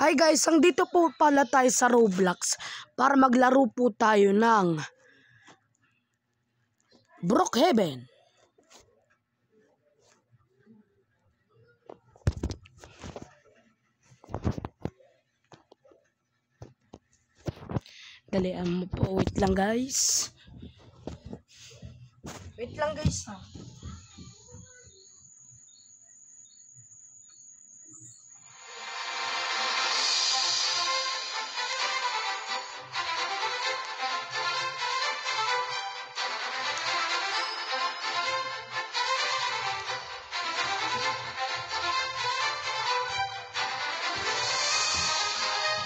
Hi guys, dito po pala tayo sa Roblox para maglaro po tayo ng Brookhaven. Dalian mo po, wait lang guys. Wait lang guys ha.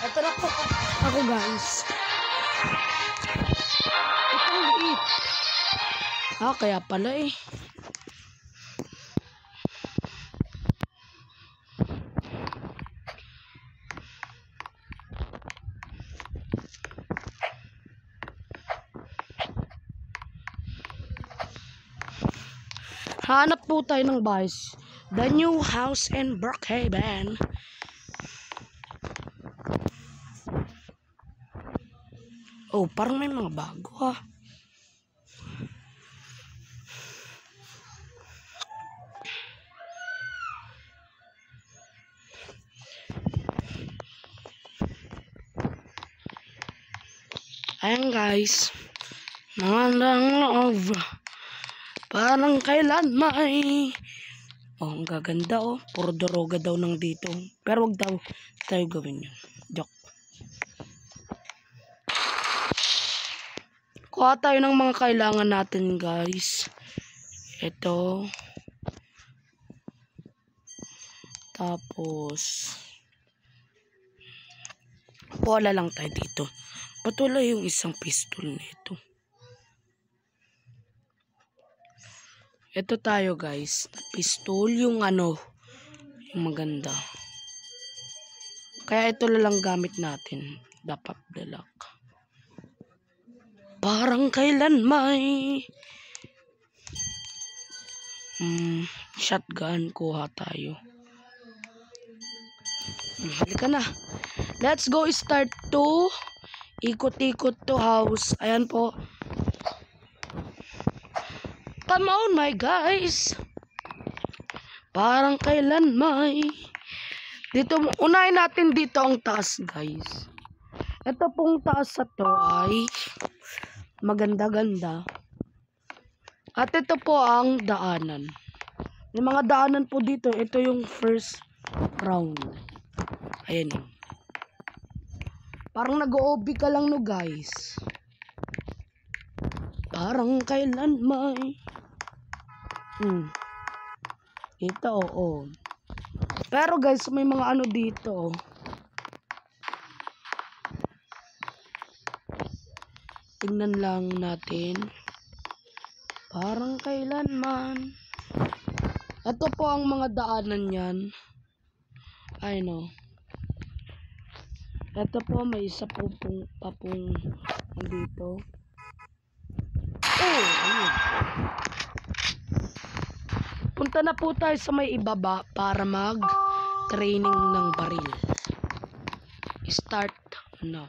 Ito na po ako guys. Itong liit. Kaya pala eh. Hanap po tayo ng bahay. The new house in Brookhaven. Oh, parang may mga bago ha. Ayan guys. Magandang loob. Parang kailan may. Oh, ang gaganda oh. Puro doroga daw nang dito. Pero wag daw tayo gawin yun. Joke. Kuha tayo ng mga kailangan natin guys. Ito. Tapos wala lang tayo dito. Ba't wala yung isang pistol nito? Ito tayo guys. Pistol yung ano. Yung maganda. Kaya ito lang gamit natin. Dapat dalak. Parang kailan may. Shotgun. Kuha tayo. Halika na. Let's go start to ikot-ikot to house. Ayan po. Come on my guys. Parang kailan may. Dito, unahin natin dito ang taas guys. Ito pong taas sa to ay maganda-ganda. At ito po ang daanan. Yung mga daanan po dito, ito yung first round. Ayan yun. Parang nag-OB ka lang no guys. Parang kailan may. Ito oo. Pero guys, may mga ano dito. Tingnan lang natin. Parang kailan man. Ito po ang mga daanan yan. I know. Ito po may isa po papong dito. Oh, ayun. Punta na po tayo sa may ibaba para mag-training ng baril. Start now.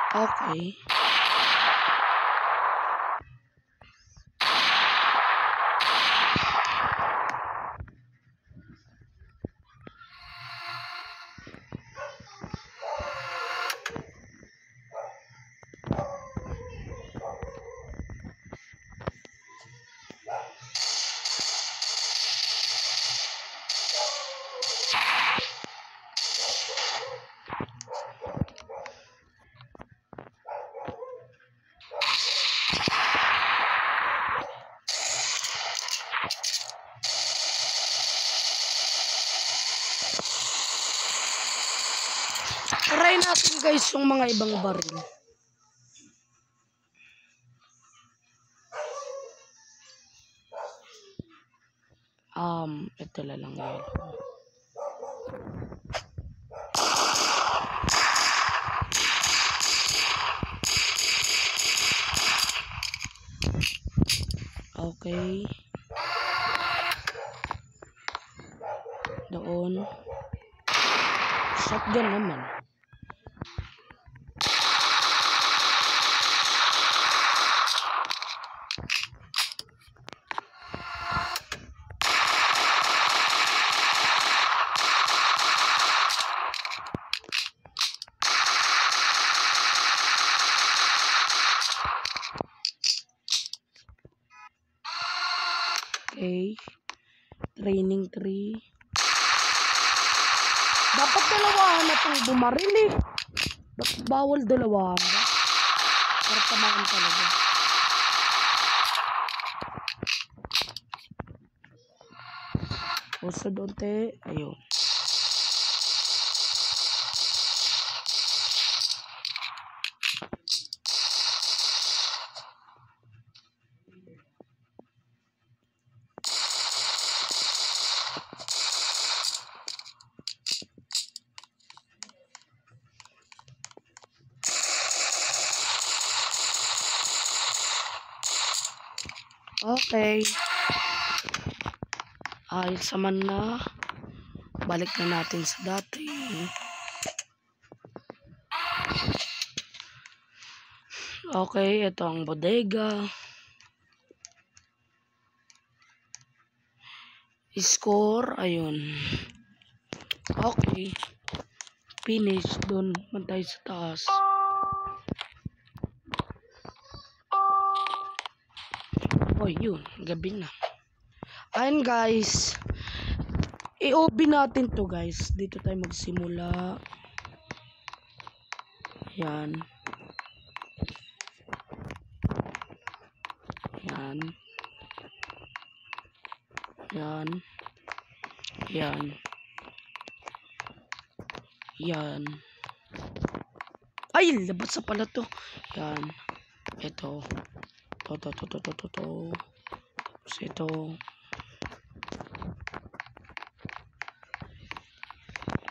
Okay. Try natin guys yung mga ibang baril. Ito lang yun. Okay. Doon. Shotgun naman. Okay. Training 3. Dapat dalawahan na itong bumaril eh. Bawal dalawahan ba? Para tamaan talaga. Usod unti. Ayun. Okay. Ayos naman na. Balik na natin sa dati. Okay, ito ang bodega. Score, ayun. Okay. Finish doon. Mantay sa taas. Oh, yun. Gabi na. Ayun guys. I-OB natin to guys. Dito tayo magsimula. Yan. Yan. Yan. Yan. Yan. Ay, labas sa pala to. Yan. Ito. To. Tapos ito.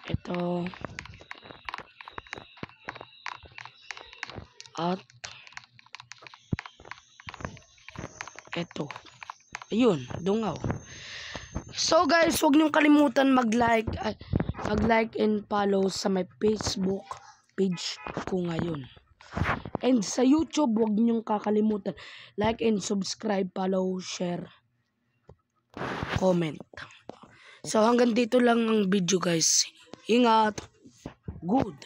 Ito. At ito. Ayun, dungaw. So guys, huwag niyong kalimutan mag-like and follow sa my Facebook page ko ngayon. And sa YouTube, huwag niyong kakalimutan like and subscribe, follow, share, comment. So hanggang dito lang ang video guys. Ingat. Good.